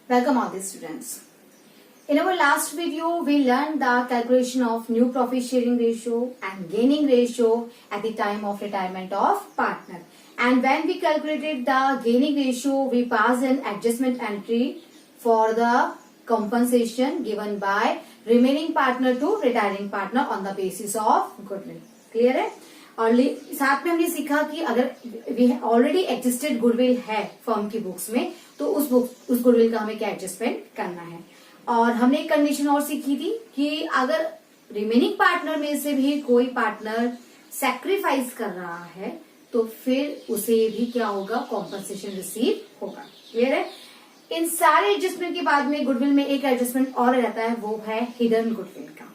Welcome all the students. In our last video, we learned the calculation of new profit sharing ratio and gaining ratio at the time of retirement of partner. And when we calculated the gaining ratio, we passed an adjustment entry for the compensation given by remaining partner to retiring partner on the basis of goodwill. Clear है? और साथ में हमने सीखा कि अगर already existed goodwill है firm की बुक्स में तो उस गुडविल का हमें क्या एडजस्टमेंट करना है। और हमने एक कंडीशन और सीखी थी कि अगर रिमेनिंग पार्टनर में से भी कोई पार्टनर सैक्रिफाइस कर रहा है तो फिर उसे भी क्या होगा, कॉम्पनसेशन रिसीव होगा। क्लियर है? इन सारे एडजस्टमेंट के बाद में गुडविल में एक एडजस्टमेंट और रहता है, वो है हिडन गुडविल का।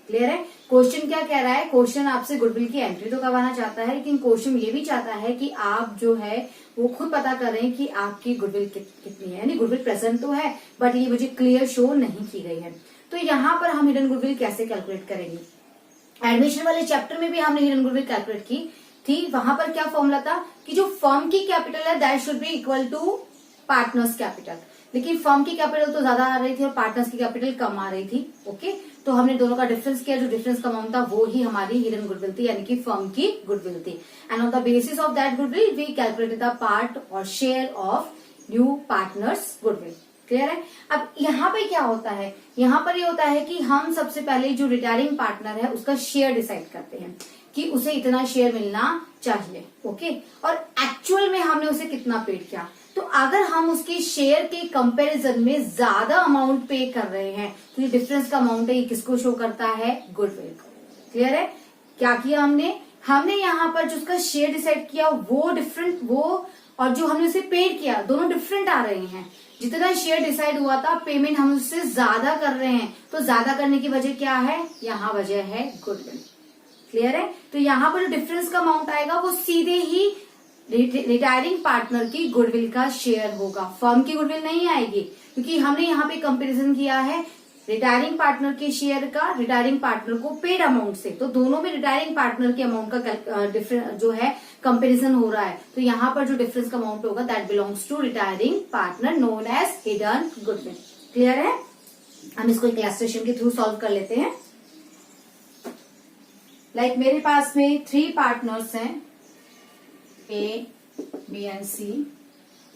क्लियर है? क्वेश्चन क्या कह रहा है? क्वेश्चन आपसे गुडविल की एंट्री तो करवाना चाहता है, लेकिन क्वेश्चन ये भी चाहता है कि आप जो है वो खुद पता करें कि आपकी गुडविल कितनी है। यानी गुडविल प्रेजेंट तो है बट ये मुझे क्लियर शो नहीं की गई है। तो यहाँ पर हम हिडन गुडविल कैसे कैलकुलेट करेंगे? एडमिशन वाले चैप्टर में भी हमने हिडन गुडविल कैलकुलेट की थी। वहां पर क्या फॉर्मूला था कि जो फर्म की कैपिटल है that should be equal to partners capital, लेकिन फर्म की कैपिटल तो ज्यादा आ रही थी और पार्टनर्स की कैपिटल कम आ रही थी। ओके, तो हमने दोनों का डिफरेंस किया, जो डिफरेंस का अमाउंट था वो ही हमारी हिडन गुडविल थी, यानी कि फर्म की गुडविल थी। And on the basis of that goodwill we calculated the part और share of new partners goodwill. Clear है? अब यहाँ पे क्या होता है, यहाँ पर ये होता है कि हम सबसे पहले जो रिटायरिंग पार्टनर है उसका शेयर डिसाइड करते हैं कि उसे इतना शेयर मिलना चाहिए। ओके, और एक्चुअल में हमने उसे कितना पेड किया, तो अगर हम उसके शेयर के कंपैरिजन में ज्यादा अमाउंट पे कर रहे हैं तो ये डिफरेंस का अमाउंट है, ये किसको शो करता है? गुडविल को। क्लियर है? क्या किया हमने यहाँ पर जो उसका शेयर डिसाइड किया वो डिफरेंट, वो और जो हमने उसे पेड किया दोनों डिफरेंट आ रहे हैं। जितना शेयर डिसाइड हुआ था पेमेंट हम उससे ज्यादा कर रहे हैं, तो ज्यादा करने की वजह क्या है? यहाँ वजह है गुडविल। क्लियर है? तो यहाँ पर जो डिफरेंस का अमाउंट आएगा वो सीधे ही रिटायरिंग पार्टनर की गुडविल का शेयर होगा, फर्म की गुडविल नहीं आएगी, क्योंकि हमने यहाँ पे कंपैरिजन किया है रिटायरिंग पार्टनर के शेयर का रिटायरिंग पार्टनर को पेड अमाउंट से, तो दोनों में रिटायरिंग पार्टनर के अमाउंट का डिफरेंस जो है कंपैरिजन हो रहा है। तो यहाँ पर जो डिफरेंस का अमाउंट होगा that belongs to retiring partner known as hidden goodwill. Clear है? हम इसको इलस्ट्रेशन के थ्रू सॉल्व कर लेते हैं। लाइक मेरे पास में 3 पार्टनर्स हैं A, B एंड C।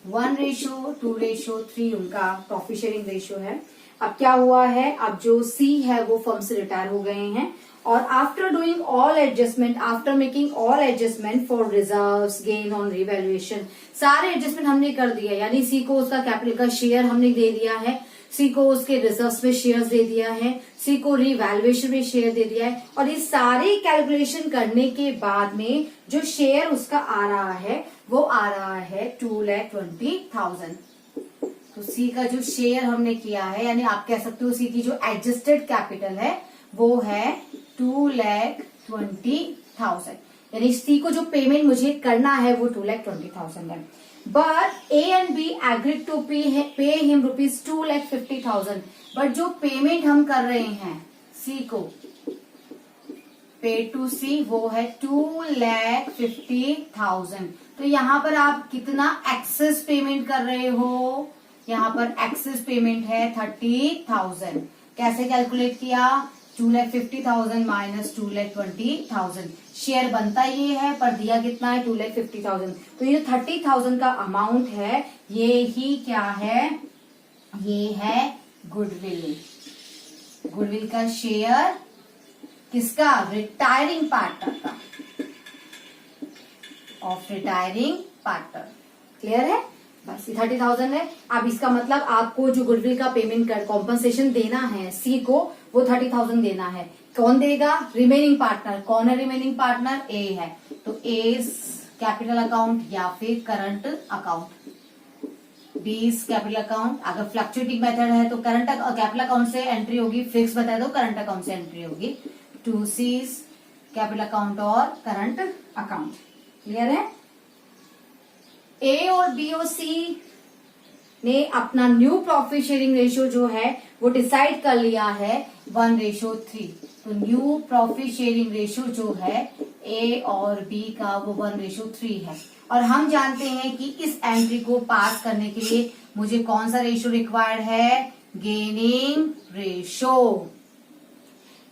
1:2:3 उनका प्रॉफिट शेयरिंग रेशियो है। अब क्या हुआ है, अब जो C है वो फर्म से रिटायर हो गए हैं और after doing all adjustment, after making all adjustment for reserves, gain on revaluation, सारे एडजस्टमेंट हमने कर दिया। यानी C को उसका कैपिटल का शेयर हमने दे दिया है, C को उसके रिजर्व्स में शेयर्स दे दिया है, C को रिवैल्यूएशन में शेयर दे दिया है, और ये सारे कैलकुलेशन करने के बाद में जो शेयर उसका आ रहा है वो आ रहा है 2,20,000। तो C का जो शेयर हमने किया है, यानी आप कह सकते हो C की जो एडजस्टेड कैपिटल है वो है 2,20,000, यानी C को जो पेमेंट मुझे करना है वो 2,20,000 है। But A and B agreed to pay him rupees 2,50,000, but जो पेमेंट हम कर रहे हैं C को पे टू C वो है 2,50,000। तो यहाँ पर आप कितना एक्सेस पेमेंट कर रहे हो? यहाँ पर एक्सेस पेमेंट है 30,000। कैसे कैलकुलेट किया? 2,50,000 माइनस 2,20,000। शेयर बनता ये है पर दिया कितना है? 2,50,000। तो ये 30,000 का अमाउंट है, ये ही क्या है? ये है गुडविल। गुडविल का शेयर किसका? रिटायरिंग पार्टनर का, ऑफ रिटायरिंग पार्टनर। क्लियर है? बस 30,000 है। अब इसका मतलब आपको जो गुडविल का पेमेंट कर कॉम्पनसेशन देना है C को वो 30,000 देना है। कौन देगा? Remaining partner. कौन है रिमेनिंग पार्टनर? A है। तो A कैपिटल अकाउंट या फिर current account, B capital account. अगर फ्लक्चुएटिंग मेथड है तो करंट कैपिटल अकाउंट से एंट्री होगी, फिक्स बताए तो करंट अकाउंट से एंट्री होगी। 2C कैपिटल अकाउंट और करंट अकाउंट। क्लियर है? A और B और C ने अपना न्यू प्रॉफिट शेयरिंग रेशियो जो है वो डिसाइड कर लिया है 1:3। तो न्यू प्रॉफिट शेयरिंग रेशियो जो है A और B का वो 1:3 है। और हम जानते हैं कि इस एंट्री को पास करने के लिए मुझे कौन सा रेशियो रिक्वायर्ड है, गेनिंग रेशियो।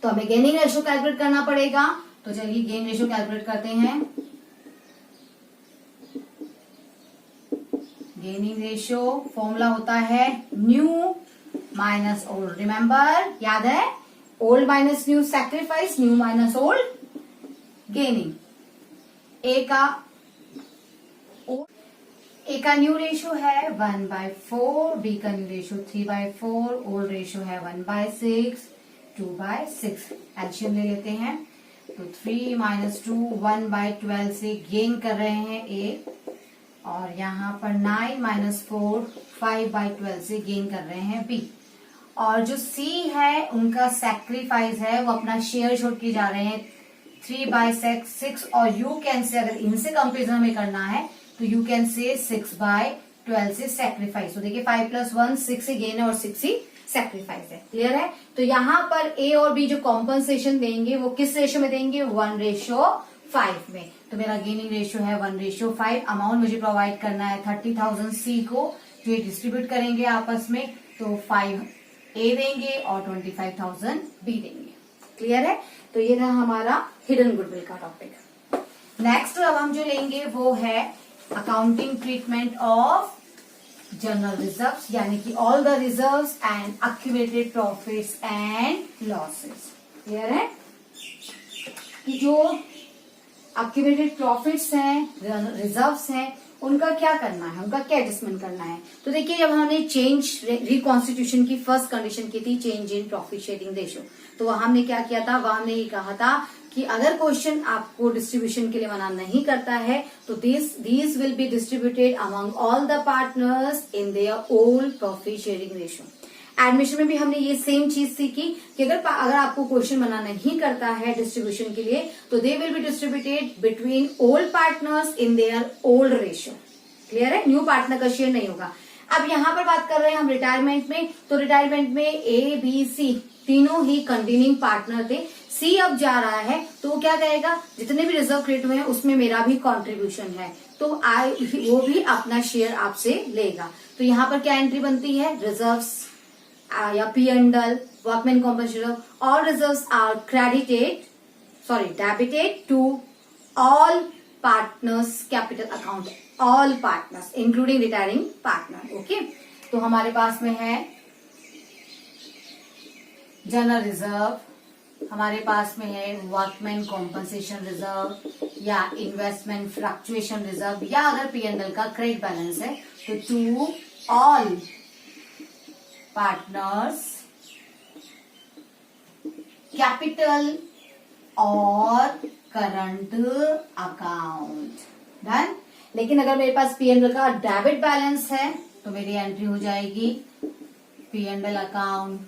तो हमें गेनिंग रेशियो कैलकुलेट करना पड़ेगा। तो चलिए गेन रेशियो कैलकुलेट करते हैं। गेनिंग रेशियो फॉर्मूला होता है न्यू माइनस ओल्ड। रिमेंबर, याद है, old minus new sacrifice, new minus old gaining. A का न्यू रेशियो है 1/4, बी का न्यू रेशियो 3/4, ओल्ड रेशियो है 1/6, 2/6। एल्शियम ले लेते हैं। तो 3 - 2 1/12 से गेन कर रहे हैं ए, और यहाँ पर 9 - 4 5/12 से गेन कर रहे हैं बी। और जो सी है उनका सैक्रिफाइस है, वो अपना शेयर छोड़ के जा रहे हैं 3/6, और यू कैन से, अगर इनसे कंपेरिजन में करना है तो यू कैन से 6/12 से सैक्रिफाइस। तो देखिए 5 + 1 6 ही गेन है और 6 ही सैक्रिफाइस है। क्लियर है। तो यहाँ पर ए और बी जो कॉम्पनसेशन देंगे वो किस रेशियो में देंगे, 1/5 में। तो मेरा गेनिंग रेशियो है 1/5। अमाउंट मुझे प्रोवाइड करना है 30,000 सी को, जो ये डिस्ट्रीब्यूट करेंगे आपस में। तो 5 ए देंगे और 25,000 बी देंगे। क्लियर है। तो ये था हमारा हिडन गुडविल का टॉपिक। नेक्स्ट अब हम जो लेंगे वो है accounting treatment of general reserves, यानी कि all the reserves and accumulated profits and losses. Clear है कि जो अक्यूमुलेटेड प्रॉफिट्स हैं, रिजर्व्स हैं, उनका क्या करना है, उनका क्या एडजस्टमेंट करना है। तो देखिए जब हमने चेंज रिकॉन्स्टिट्यूशन की फर्स्ट कंडीशन की थी change in profit sharing ratio, तो वहां हमने क्या किया था, वहां हमने ये कहा था कि अगर क्वेश्चन आपको डिस्ट्रीब्यूशन के लिए मना नहीं करता है तो these will be distributed among all the partners in their old profit sharing ratio. Admission में भी हमने ये सेम चीज सीखी कि अगर आपको क्वेश्चन मना नहीं करता है डिस्ट्रीब्यूशन के लिए तो they will be distributed between old partners in their old ratio. Clear है। न्यू पार्टनर का शेयर नहीं होगा। अब यहाँ पर बात कर रहे हैं हम रिटायरमेंट में, तो रिटायरमेंट में ए बी सी तीनों ही कंटिन्यूइंग पार्टनर थे। सी अब जा रहा है तो वो क्या कहेगा, जितने भी रिजर्व क्रिएट हुए हैं उसमें मेरा भी कंट्रीब्यूशन है, तो वो भी अपना शेयर आपसे लेगा। तो यहाँ पर क्या एंट्री बनती है, रिजर्व्स या P&L, workman compensation, all reserves are debited to all partners capital account, all partners including retiring partner. Okay तो हमारे पास में है जनरल रिजर्व, हमारे पास में है वर्कमैन कॉम्पनसेशन रिजर्व या इन्वेस्टमेंट फ्लक्चुएशन रिजर्व, या अगर P&L का क्रेडिट बैलेंस है तो टू ऑल पार्टनर्स कैपिटल और करंट अकाउंट। डन। लेकिन अगर मेरे पास P&L का डेबिट बैलेंस है तो मेरी एंट्री हो जाएगी P&L account,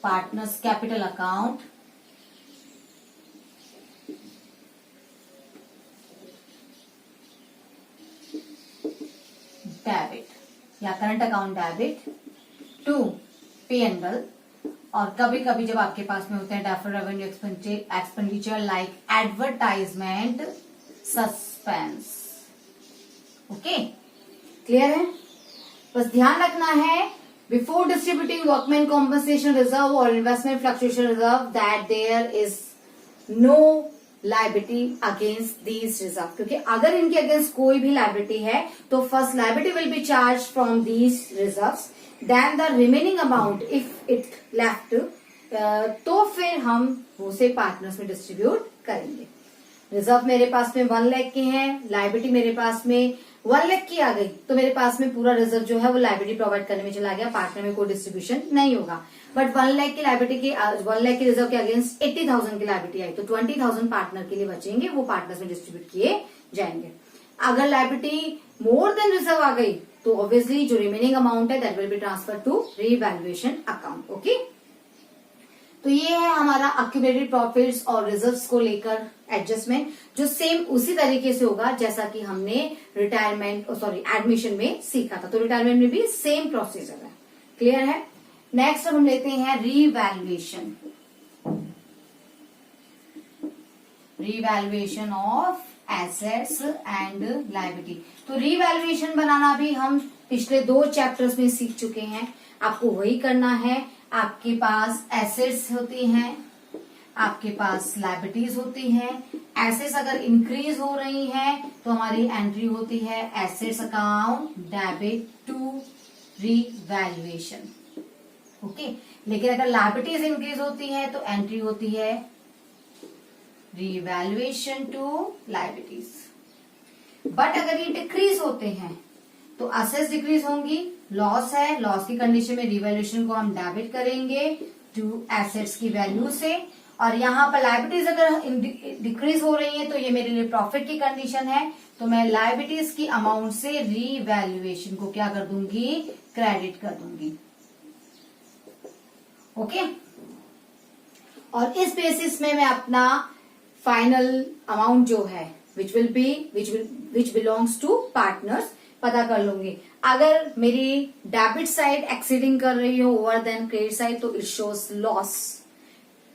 partners capital account debit या current account debit to P&L। और कभी कभी जब आपके पास में होते हैं deferred revenue expenditure like advertisement suspense. Okay clear है। बस ध्यान रखना है before distributing workman compensation reserve और investment fluctuation reserve that there is no liability against these reserve, क्योंकि अगर इनके अगेंस्ट कोई भी लाइबिलिटी है तो first liability will be charge from these reserves, then the remaining amount if it left, तो फिर हम उसे पार्टनर्स में डिस्ट्रीब्यूट करेंगे। रिजर्व मेरे पास में 1 लाख के हैं, लाइबिलिटी मेरे पास में 1 लाख की आ गई, तो मेरे पास में पूरा रिजर्व जो है वो लाइबिलिटी प्रोवाइड करने में चला गया, पार्टनर में कोई डिस्ट्रीब्यूशन नहीं होगा। बट 1 लाख की लाइबिलिटी की 1 लाख की रिजर्व के अगेंस्ट 80,000 की लाइबिलिटी आई तो 20,000 पार्टनर के लिए बचेंगे, वो पार्टनर्स में डिस्ट्रीब्यूट किए जाएंगे। अगर लाइबिलिटी मोर देन रिजर्व आ गई तो ऑब्वियसली जो रिमेनिंग अमाउंट है that will be transfer to revaluation account. Okay तो ये है हमारा अक्यूमुलेटेड प्रॉफिट्स और रिजर्व्स को लेकर एडजस्टमेंट, जो सेम उसी तरीके से होगा जैसा कि हमने एडमिशन में सीखा था। तो रिटायरमेंट में भी सेम प्रोसीजर है। क्लियर है। नेक्स्ट हम लेते हैं revaluation of assets and liability. तो रीवैल्यूएशन बनाना भी हम पिछले 2 चैप्टर्स में सीख चुके हैं। आपको वही करना है। आपके पास एसेट्स होती हैं, आपके पास लायबिलिटीज होती हैं। एसेट्स अगर इंक्रीज हो रही हैं तो हमारी एंट्री होती है assets account debit to revaluation. Okay, लेकिन अगर लायबिलिटीज इंक्रीज होती हैं तो एंट्री होती है रीवैल्यूएशन टू लायबिलिटीज। बट अगर ये डिक्रीज होते हैं तो एसेट्स डिक्रीज होंगी, लॉस है, लॉस की कंडीशन में रीवैल्यूएशन को हम डेबिट करेंगे टू एसेट्स की वैल्यू से। और यहाँ पर लायबिलिटीज अगर डिक्रीज हो रही है तो ये मेरे लिए प्रॉफिट की कंडीशन है, तो मैं लायबिलिटीज की अमाउंट से रीवैल्यूएशन को क्या कर दूंगी, क्रेडिट कर दूंगी। ओके, और इस बेसिस में मैं अपना फाइनल अमाउंट जो है विच बिलोंग्स टू पार्टनर्स पता कर लूंगी। अगर मेरी डेबिट साइड एक्सीडिंग कर रही हो ओवर देन क्रेडिट साइड तो इट शोज लॉस।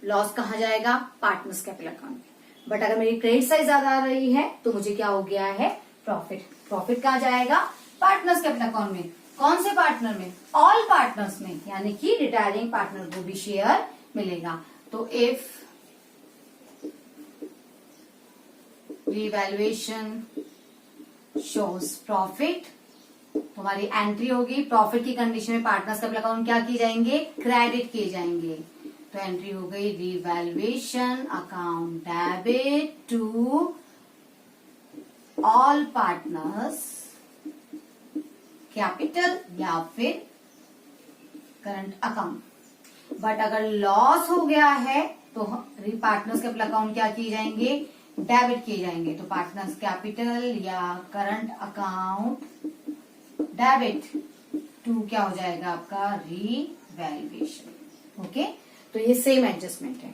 लॉस कहा जाएगा, पार्टनर्स कैपिटल अकाउंट में। बट अगर मेरी क्रेडिट साइड ज्यादा आ रही है तो मुझे क्या हो गया है, प्रॉफिट। प्रॉफिट कहा जाएगा पार्टनर्स कैपिटल अकाउंट में। कौन से पार्टनर में, ऑल पार्टनर्स में, यानी कि रिटायरिंग पार्टनर को भी शेयर मिलेगा। तो इफ रिवैल्यूएशन शोज प्रॉफिट तो हमारी एंट्री होगी, प्रॉफिट की कंडीशन में पार्टनर्स कैपिटल अकाउंट क्या किए जाएंगे, क्रेडिट किए जाएंगे। तो एंट्री हो गई revaluation account debit to all partners capital या फिर करंट अकाउंट। बट अगर लॉस हो गया है तो पार्टनर्स कैपिटल अकाउंट क्या किए जाएंगे, डेबिट किए जाएंगे। तो पार्टनर्स कैपिटल या करंट अकाउंट डेबिट टू क्या हो जाएगा आपका, रीवैल्यूएशन। ओके, तो ये सेम एडजस्टमेंट है।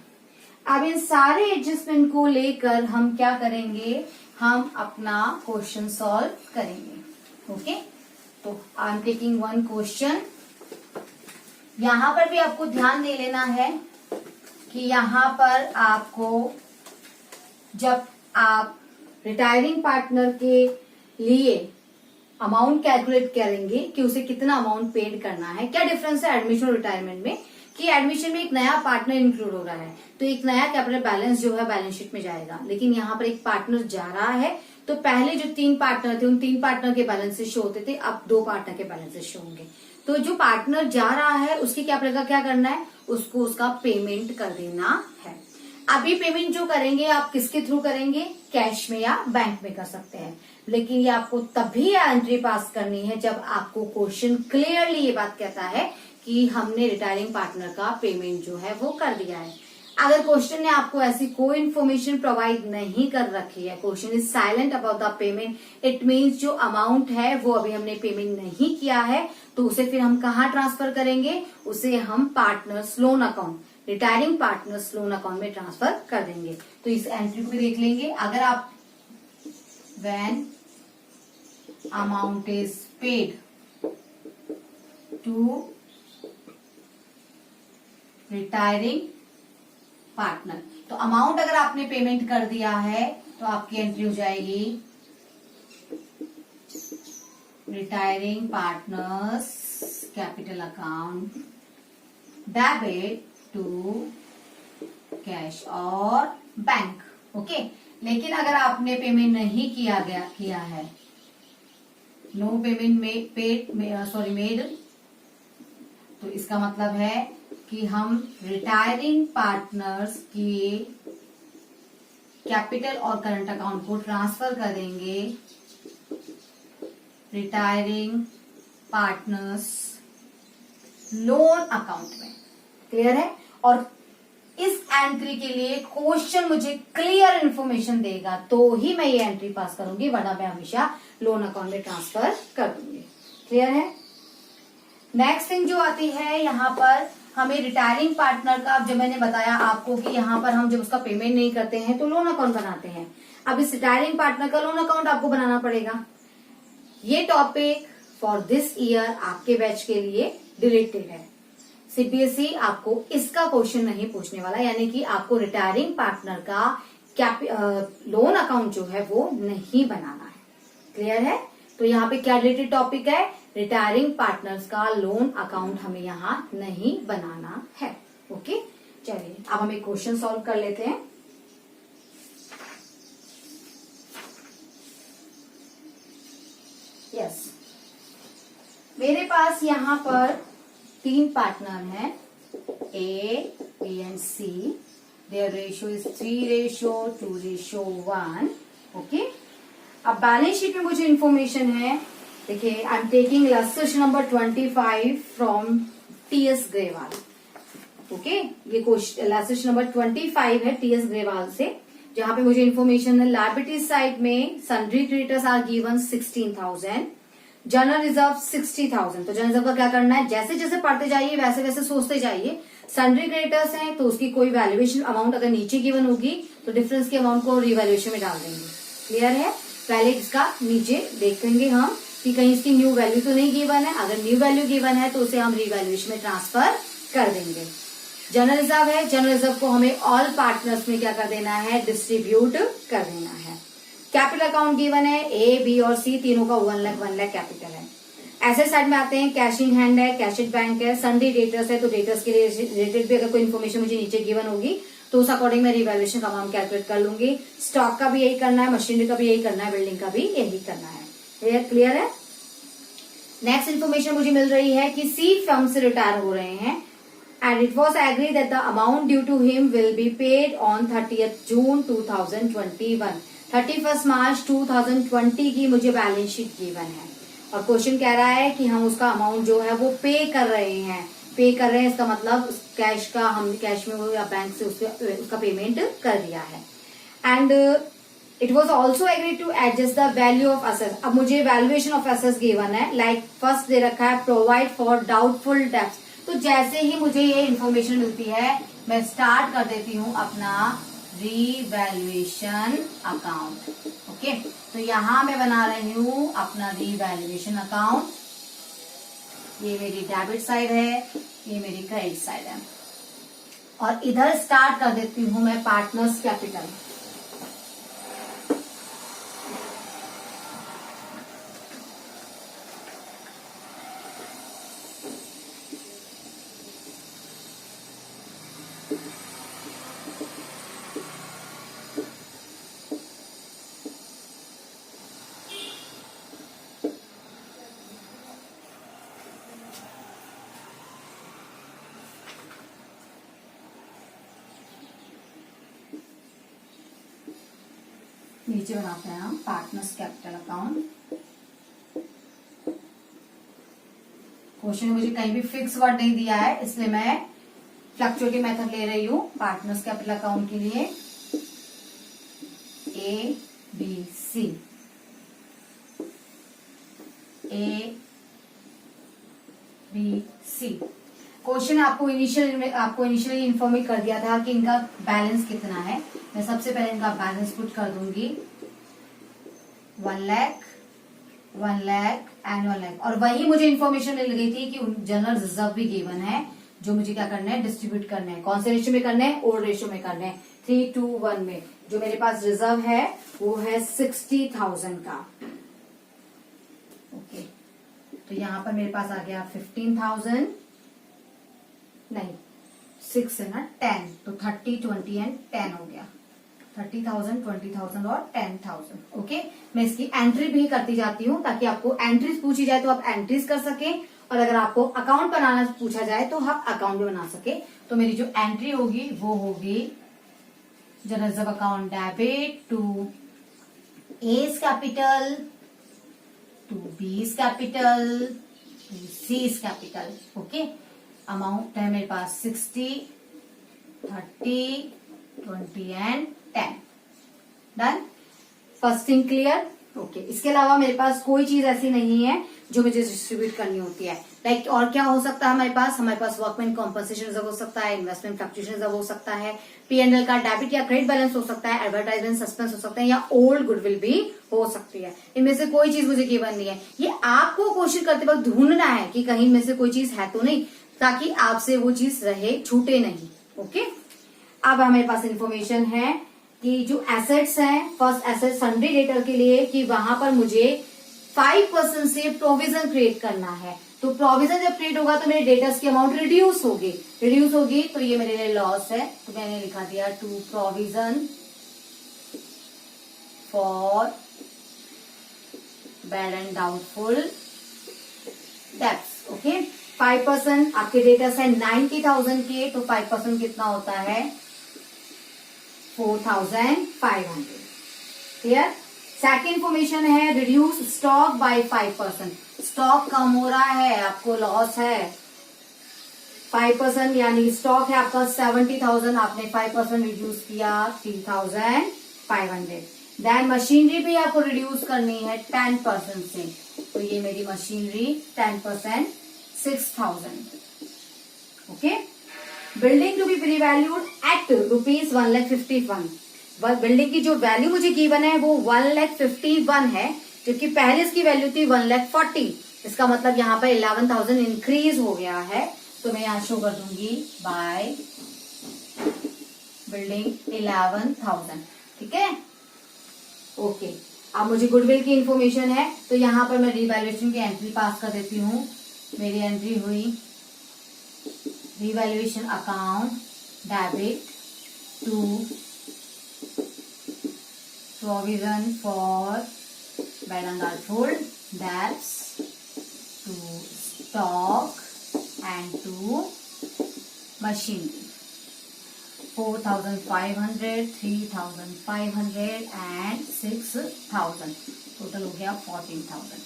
अब इन सारे एडजस्टमेंट को लेकर हम क्या करेंगे, हम अपना क्वेश्चन सॉल्व करेंगे। ओके, तो आई एम टेकिंग वन क्वेश्चन। यहां पर भी आपको ध्यान दे लेना है कि यहां पर आपको जब आप रिटायरिंग पार्टनर के लिए अमाउंट कैलकुलेट करेंगे कि उसे कितना अमाउंट पेड करना है, क्या डिफरेंस है एडमिशन और रिटायरमेंट में, कि एडमिशन में एक नया पार्टनर इंक्लूड हो रहा है तो एक नया कैपिटल बैलेंस जो है बैलेंस शीट में जाएगा, लेकिन यहाँ पर एक पार्टनर जा रहा है तो पहले जो 3 पार्टनर थे उन 3 पार्टनर के बैलेंसेस शो होते थे, अब 2 पार्टनर के बैलेंसेस शो होंगे। तो जो पार्टनर जा रहा है उसके कैपिटल का क्या करना है, उसको उसका पेमेंट कर देना है। अभी पेमेंट जो करेंगे आप किसके थ्रू करेंगे, कैश में या बैंक में कर सकते हैं, लेकिन ये आपको तभी एंट्री पास करनी है जब आपको क्वेश्चन क्लियरली ये बात कहता है कि हमने रिटायरिंग पार्टनर का पेमेंट जो है वो कर दिया है। अगर क्वेश्चन ने आपको ऐसी कोई इन्फॉर्मेशन प्रोवाइड नहीं कर रखी है, question is silent about the payment, it means जो अमाउंट है वो अभी हमने पेमेंट नहीं किया है, तो उसे फिर हम कहाँ ट्रांसफर करेंगे, उसे हम partners loan account, retiring partners loan account में ट्रांसफर कर देंगे। तो इस एंट्री को भी देख लेंगे। अगर आप when amount is paid to retiring partner, तो अमाउंट अगर आपने पेमेंट कर दिया है तो आपकी एंट्री हो जाएगी retiring partners capital account debit to cash और बैंक। ओके, लेकिन अगर आपने पेमेंट नहीं किया है, नो पेमेंट मेड, तो इसका मतलब है कि हम रिटायरिंग पार्टनर्स की कैपिटल और करंट अकाउंट को ट्रांसफर कर देंगे रिटायरिंग पार्टनर्स लोन अकाउंट में। क्लियर है? और इस एंट्री के लिए क्वेश्चन मुझे क्लियर इन्फॉर्मेशन देगा तो ही मैं ये एंट्री पास करूंगी, वरना मैं हमेशा लोन अकाउंट में ट्रांसफर कर दूंगी। क्लियर है? नेक्स्ट थिंग जो आती है यहाँ पर हमें रिटायरिंग पार्टनर का, जब मैंने बताया आपको कि यहाँ पर हम जब उसका पेमेंट नहीं करते हैं तो लोन अकाउंट बनाते हैं। अब इस रिटायरिंग पार्टनर का लोन अकाउंट आपको बनाना पड़ेगा। ये टॉपिक फॉर दिस ईयर आपके बैच के लिए रिलेटेड है। सीबीएसई आपको इसका क्वेश्चन नहीं पूछने वाला, यानी कि आपको रिटायरिंग पार्टनर का लोन अकाउंट जो है वो नहीं बनाना है। क्लियर है? तो यहाँ पे क्या रिलेटेड टॉपिक है? रिटायरिंग पार्टनर्स का लोन अकाउंट हमें यहाँ नहीं बनाना है। ओके, चलिए अब हम एक क्वेश्चन सॉल्व कर लेते हैं। यस, मेरे पास यहाँ पर 3 पार्टनर हैं, A, B and C. Their ratio is 3:2:1। Okay, अब बैलेंस शीट में मुझे इंफॉर्मेशन है, देखिए I am taking last number 25 from TS Grewal. Okay, ये क्वेश्चन लास्ट नंबर 25 है टीएस ग्रेवाल से, जहां पे मुझे इंफॉर्मेशन है लायबिलिटी साइड में sundry creditors are given 16,000, general reserve 60,000। तो जनरल रिजर्व का क्या करना है, जैसे जैसे पढ़ते जाइए वैसे वैसे सोचते जाइए। सन्ड्री क्रेडिटर्स हैं तो उसकी कोई वैल्यूएशन अमाउंट अगर नीचे गिवन होगी तो डिफरेंस के अमाउंट को रिवैल्यूएशन में डाल देंगे। क्लियर है? पहले इसका नीचे देखेंगे हम कि कहीं इसकी न्यू वैल्यू तो नहीं गिवन है। अगर न्यू वैल्यू गिवन है तो उसे हम रिवैल्यूएशन में ट्रांसफर कर देंगे। जनरल रिजर्व है, जनरल रिजर्व को हमें ऑल पार्टनर्स में क्या कर देना है, डिस्ट्रीब्यूट कर देना है। कैपिटल अकाउंट गिवन है, ए, बी और सी तीनों का 1 लाख कैपिटल है। एसेट साइड में आते हैं, कैश इन हैंड है, कैश एट बैंक है, सन्ड्री डेटर्स है, तो डेटर्स के लिए रिलेटेड भी अगर कोई इन्फॉर्मेशन मुझे नीचे गिवन होगी तो उस अकॉर्डिंग मैं रिवैल्यूएशन का अमाउंट कैलकुलेट कर लूंगी। स्टॉक का भी यही करना है, मशीनरी का भी यही करना है, बिल्डिंग का भी यही करना है। क्लियर है? नेक्स्ट इन्फॉर्मेशन मुझे मिल रही है कि सी फर्म से रिटायर हो रहे हैं and it was agreed that the amount due to him will be paid on 30th June 2021। 31 मार्च 2020 की मुझे बैलेंस शीट गिवन है और क्वेश्चन कह रहा है कि हम उसका अमाउंट जो है वो पे कर रहे हैं। पे कर रहे हैं इसका मतलब कैश का, हम कैश में वो या बैंक से उसका पेमेंट कर दिया है। And it was also agreed to adjust the value of assets. अब मुझे वैल्यूएशन ऑफ असेट्स गिवन है, लाइक फर्स्ट दे रखा है प्रोवाइड फॉर डाउटफुल डेब्ट्स। तो जैसे ही मुझे ये इन्फॉर्मेशन मिलती है मैं स्टार्ट कर देती हूँ अपना रीवैल्यूएशन अकाउंट। ओके, तो यहां मैं बना रही हूँ अपना रीवैल्यूएशन अकाउंट। ये मेरी डेबिट साइड है, ये मेरी क्रेडिट साइड है और इधर स्टार्ट कर देती हूँ मैं पार्टनर्स कैपिटल। नीचे बनाते हैं हम पार्टनर्स कैपिटल अकाउंट। क्वेश्चन में मुझे कहीं भी फिक्स वर्ड नहीं दिया है इसलिए मैं फ्लक्चुएटिंग मेथड ले रही हूँ पार्टनर्स कैपिटल अकाउंट के लिए। A B C, A B C. Question आपको इनिशियली इन्फॉर्म कर दिया था कि इनका बैलेंस कितना है। मैं सबसे पहले इनका बैलेंस पुट कर दूंगी 1 लाख, 1 लाख एंड 1 लाख। और वही मुझे इन्फॉर्मेशन मिल गई थी कि जनरल रिजर्व भी गिवन है जो मुझे क्या करना है, डिस्ट्रीब्यूट करना है। कौन से रेशियो में करना है, ओल्ड रेशियो में करना है, 3:1 में। जो मेरे पास रिजर्व है वो है 60,000 का। ओके, तो यहां पर मेरे पास आ गया 15,000, नहीं 6 है ना, 10, तो 30, 20 एंड 10 हो गया। 30,000, 20,000 और 10,000। ओके, मैं इसकी एंट्री भी करती जाती हूँ ताकि आपको एंट्रीज पूछी जाए तो आप एंट्रीज कर सके और अगर आपको अकाउंट बनाना पूछा जाए तो आप अकाउंट भी बना सके। तो मेरी जो एंट्री होगी वो होगी general reserve account debit to A's capital, to B's capital, to C's capital. Okay, amount है मेरे पास 60, 30, 20 and 10। Done, first thing clear. Okay, इसके अलावा मेरे पास कोई चीज ऐसी नहीं है जो मुझे डिस्ट्रीब्यूट करनी होती है। लाइक और क्या हो सकता है हमारे पास वर्कमैन कॉम्पनसेशन रिजर्व हो सकता है, इन्वेस्टमेंट फ्लक्चुएशन रिजर्व हो सकता है, P&L का डेबिट या क्रेडिट बैलेंस हो सकता है, एडवर्टाइजमेंट सस्पेंस हो सकता है या ओल्ड गुडविल भी हो सकती है। इनमें से कोई चीज मुझे गिवन नहीं है। ये आपको क्वेश्चन करते वक्त ढूंढना है कि कहीं में से कोई चीज है तो नहीं, ताकि आपसे वो चीज रहे, छूटे नहीं। ओके, अब हमारे पास इंफॉर्मेशन है कि जो एसेट्स हैं, फर्स्ट एसेट सन्ड्री डेटर के लिए, कि वहां पर मुझे 5% से प्रोविजन क्रिएट करना है। तो प्रोविजन जब क्रिएट होगा तो मेरे डेटर्स की अमाउंट रिड्यूस होगी तो ये मेरे लिए लॉस है। तो मैंने लिखा दिया to provision for bad and doubtful debts. Okay, 5% आपके डेटर्स है 90,000 के, तो 5% कितना होता है 4,500। क्लियर। सेकेंड इंफॉर्मेशन है रिड्यूस स्टॉक बाय 5%। स्टॉक कम हो रहा है, आपको लॉस है 5%, यानी स्टॉक है आपका 70,000, आपने 5% रिड्यूस किया 3,500। देन मशीनरी भी आपको रिड्यूस करनी है 10% से, तो ये मेरी machinery 10% 6,000। Okay. Building to be prevalued at rupees 1,51,000। Building की जो वैल्यू मुझे गिवन है वो 1,51,000 है, जबकि पहले इसकी वैल्यू थी 1,40,000। इसका मतलब यहाँ पर 11,000 इंक्रीज हो गया है। तो मैं यहाँ शो कर दूंगी बाय बिल्डिंग 11,000। ठीक है, ओके। अब मुझे गुडविल की इंफॉर्मेशन है, तो यहाँ पर मैं रिवैल्यूएशन की एंट्री पास कर देती हूँ। मेरी एंट्री हुई revaluation account debit to provision for bad and doubtful debts to stock and to machinery 4,500, 3,500 एंड 6,000, टोटल हो गया 14,000।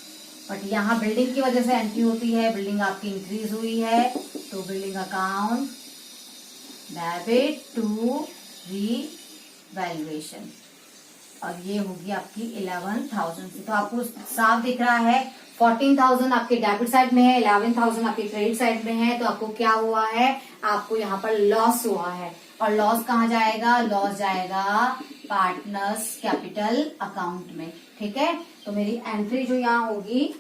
बट यहाँ बिल्डिंग की वजह से एंट्री होती है, बिल्डिंग आपकी इंक्रीज हुई है, तो building account debit to revaluation, और ये होगी आपकी 11,000 से। तो आपको साफ दिख रहा है 14,000 आपके डेबिट साइड में है, 11,000 आपके क्रेडिट साइड में है। तो आपको क्या हुआ है, आपको यहाँ पर लॉस हुआ है, और लॉस कहाँ जाएगा, लॉस जाएगा पार्टनर्स कैपिटल अकाउंट में। ठीक है, तो मेरी एंट्री जो यहाँ होगी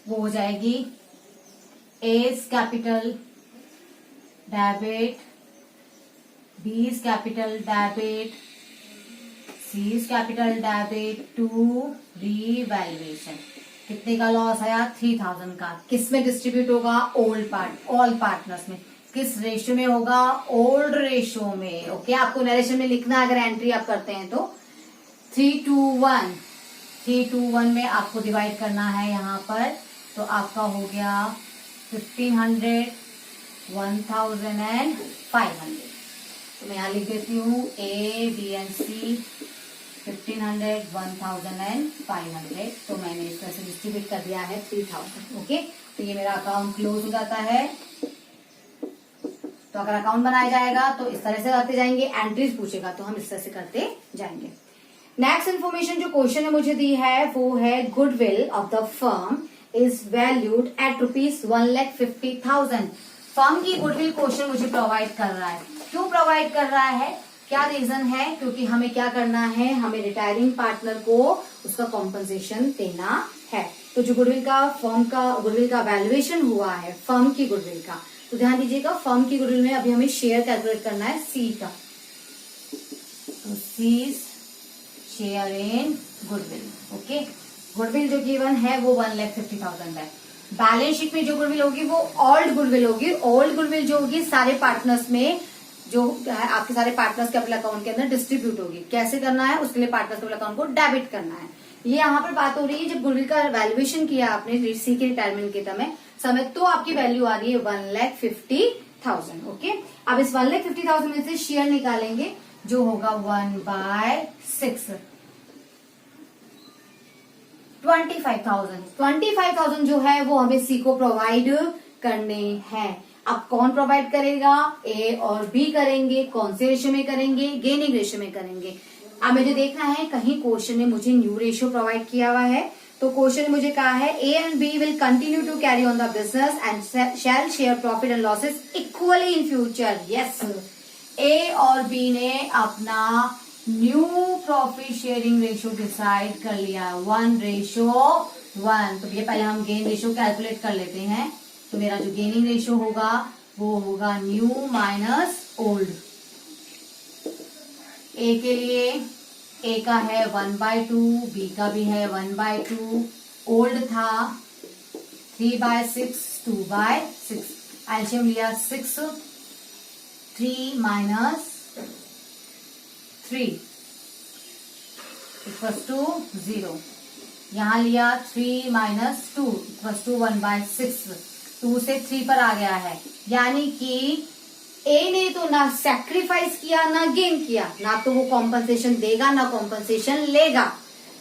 वो हो जाएगी A's capital debit, B's capital debit, C's capital debit to revaluation. कितने का लॉस आया, 3,000 का। किस में डिस्ट्रीब्यूट होगा, ऑल पार्टनर्स में। किस रेशियो में होगा, ओल्ड रेशियो में। ओके, आपको नरेशन में लिखना अगर एंट्री आप करते हैं तो 3:1 में आपको डिवाइड करना है यहाँ पर। तो आपका हो गया 1,500, 1,000 एंड 500। तो मैं यहाँ लिख देती हूँ A, B and C 1,500, 1,000 and 500। तो मैंने इस तरह से डिस्ट्रीब्यूट कर दिया है 3,000। ओके, तो ये मेरा अकाउंट क्लोज हो जाता है। तो अगर अकाउंट बनाया जाएगा तो इस तरह से करते जाएंगे, एंट्रीज पूछेगा तो हम इस तरह से करते जाएंगे। नेक्स्ट इन्फॉर्मेशन जो क्वेश्चन ने मुझे दी है वो है goodwill of the firm is valued at rupees 1,50,000। Firm की गुडविल क्वेश्चन मुझे प्रोवाइड कर रहा है। क्यों प्रोवाइड कर रहा है, क्या रीजन है, क्योंकि हमें क्या करना है, हमें रिटायरिंग पार्टनर को उसका कॉम्पनसेशन देना है। तो जो गुडविल का फर्म का गुडविल का वैल्यूएशन हुआ है फर्म की गुडविल का, तो ध्यान दीजिएगा फर्म की गुडविल में अभी हमें शेयर कैलकुलेट करना है सी का। तो C share in goodwill. Okay, goodwill जो गिवन है वो 1,50,000 है। बैलेंस शीट में जो गुडविल होगी वो ओल्ड गुडविल होगी। ओल्ड गुडविल जो होगी सारे पार्टनर्स में, जो आपके सारे पार्टनर्स के अपने अकाउंट के अंदर डिस्ट्रीब्यूट होगी। कैसे करना है, उसके लिए पार्टनर्स के अकाउंट को डेबिट करना है। ये यहाँ पर बात हो रही है जब गुडविल का वैल्यूएशन किया आपने सी के रिटायरमेंट के समय तो आपकी वैल्यू आ रही है 1,50,000। ओके, अब इस 1,50,000 में से शेयर निकालेंगे जो होगा 1/6 25,000 जो है वो हमें सी को प्रोवाइड करने हैं। अब कौन प्रोवाइड करेगा, ए और बी करेंगे। कौन से रेशियो में करेंगे, गेनिंग रेशियो में करेंगे। अब मुझे देखना है कहीं क्वेश्चन ने मुझे न्यू रेशियो प्रोवाइड किया हुआ है। तो क्वेश्चन ने मुझे कहा है A and B will continue to carry on the business and shall share profit and losses equally in future. Yes, A और बी ने अपना new profit sharing ratio decide कर लिया 1:1। तो ये पहले हम गेन रेशियो कैलकुलेट कर लेते हैं। तो मेरा जो गेनिंग रेशियो होगा वो होगा न्यू माइनस ओल्ड। ए के लिए ए का है 1/2, बी का भी है 1/2, ओल्ड था 3/6, 2/6, एल्शियम लिया 6, 3 माइनस 3 इक्वल्स टू 0। यहां लिया 3 माइनस 2 इक्वल्स टू 1/6, 2 से 3 पर आ गया है, यानी कि ए ने तो ना सैक्रिफाइस किया ना गेन किया, ना तो वो कॉम्पनसेशन देगा ना कॉम्पनसेशन लेगा,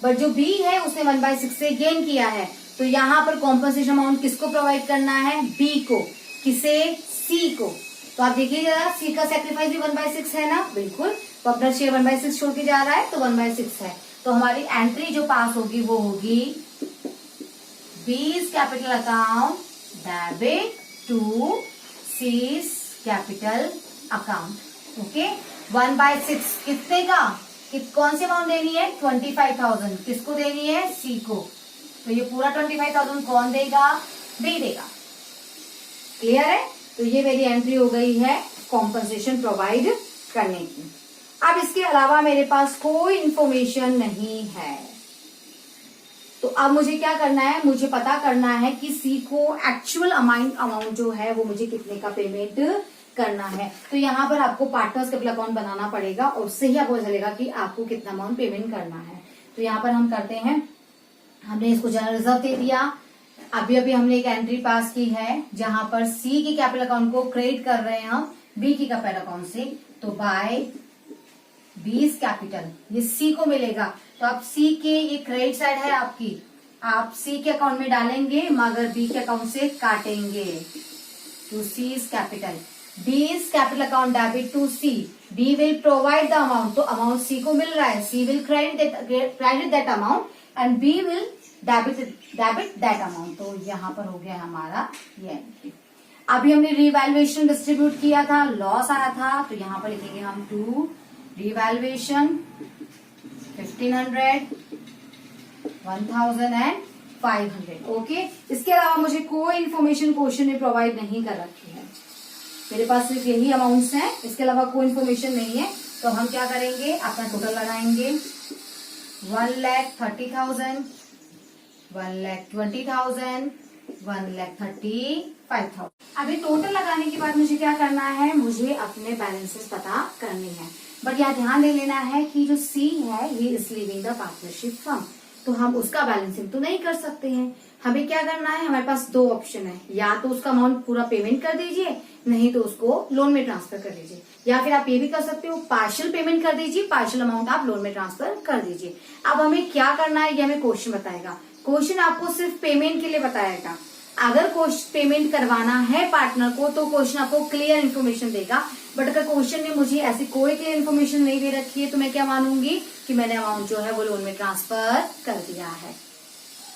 बट जो बी है उसने 1/6 से गेन किया है। तो यहाँ पर कॉम्पनसेशन अमाउंट किसको प्रोवाइड करना है? बी को। किसे? सी को। तो आप देखिएगा सी का सैक्रिफाइस भी 1/6 है ना, बिल्कुल। तो अपना शेयर 1/6 छोड़ के जा रहा है तो 1/6 है। तो हमारी एंट्री जो पास होगी वो होगी B's capital account debit to C's capital account. Okay, 1/6 कितने का? कौन सी अमाउंट देनी है? 25,000। किसको देनी है? सी को। तो ये पूरा 25,000 कौन देगा? बी देगा। क्लियर है? तो ये मेरी एंट्री हो गई है कॉम्पनसेशन प्रोवाइड करने की। अब इसके अलावा मेरे पास कोई इंफॉर्मेशन नहीं है, तो अब मुझे क्या करना है? मुझे पता करना है कि सी को एक्चुअल अमाउंट जो है वो मुझे कितने का पेमेंट करना है। तो यहाँ पर आपको पार्टनर्स कैपिटल अकाउंट बनाना पड़ेगा और उससे ही आपको चलेगा कि आपको कितना अमाउंट पेमेंट करना है। तो यहाँ पर हम करते हैं, हमने इसको जनरल रिजर्व दे दिया। अभी अभी हमने एक एंट्री पास की है जहां पर सी की कैपिटल अकाउंट को क्रेडिट कर रहे हैं हम बी की कैपिटल अकाउंट से। तो बाय बीज कैपिटल ये सी को मिलेगा। तो आप सी के ये क्रेडिट साइड है आपकी, आप सी के अकाउंट में डालेंगे मगर बी के अकाउंट से काटेंगे। To C's capital, B's capital account debit to C, B will provide the amount. तो अमाउंट सी को मिल रहा है, C will credit that amount and B will debit that amount. तो यहाँ पर हो गया हमारा ये एंट्री। अभी हमने रिवैल्यूएशन डिस्ट्रीब्यूट किया था, लॉस आया था, तो यहाँ पर लिखेंगे हम टू रिवैल्यूएशन 1500, 1000 एंड 500। ओके, इसके अलावा मुझे कोई इन्फॉर्मेशन क्वेश्चन में प्रोवाइड नहीं कर रखी है, मेरे पास सिर्फ यही अमाउंट्स हैं, इसके अलावा कोई इन्फॉर्मेशन नहीं है। तो हम क्या करेंगे? अपना टोटल लगाएंगे 1,30,000, 1,20,000, 1,35,000। अभी टोटल लगाने के बाद मुझे क्या करना है? मुझे अपने बैलेंसेस पता करने हैं। बट यहाँ ध्यान दे लेना है कि जो सी है ये is leaving the partnership firm, तो हम उसका बैलेंसिंग तो नहीं कर सकते हैं। हमें क्या करना है? हमारे पास दो ऑप्शन है, या तो उसका अमाउंट पूरा पेमेंट कर दीजिए, नहीं तो उसको लोन में ट्रांसफर कर दीजिए, या फिर आप ये भी कर सकते हो पार्शियल पेमेंट कर दीजिए, पार्शियल अमाउंट आप लोन में ट्रांसफर कर दीजिए। अब हमें क्या करना है ये हमें क्वेश्चन बताएगा। क्वेश्चन आपको सिर्फ पेमेंट के लिए बताएगा। अगर पेमेंट करवाना है पार्टनर को तो क्वेश्चन आपको क्लियर इन्फॉर्मेशन देगा, बट अगर क्वेश्चन ने मुझे ऐसी कोई क्लियर इन्फॉर्मेशन नहीं दे रखी है तो मैं क्या मानूंगी कि मैंने अमाउंट जो है वो लोन में ट्रांसफर कर दिया है।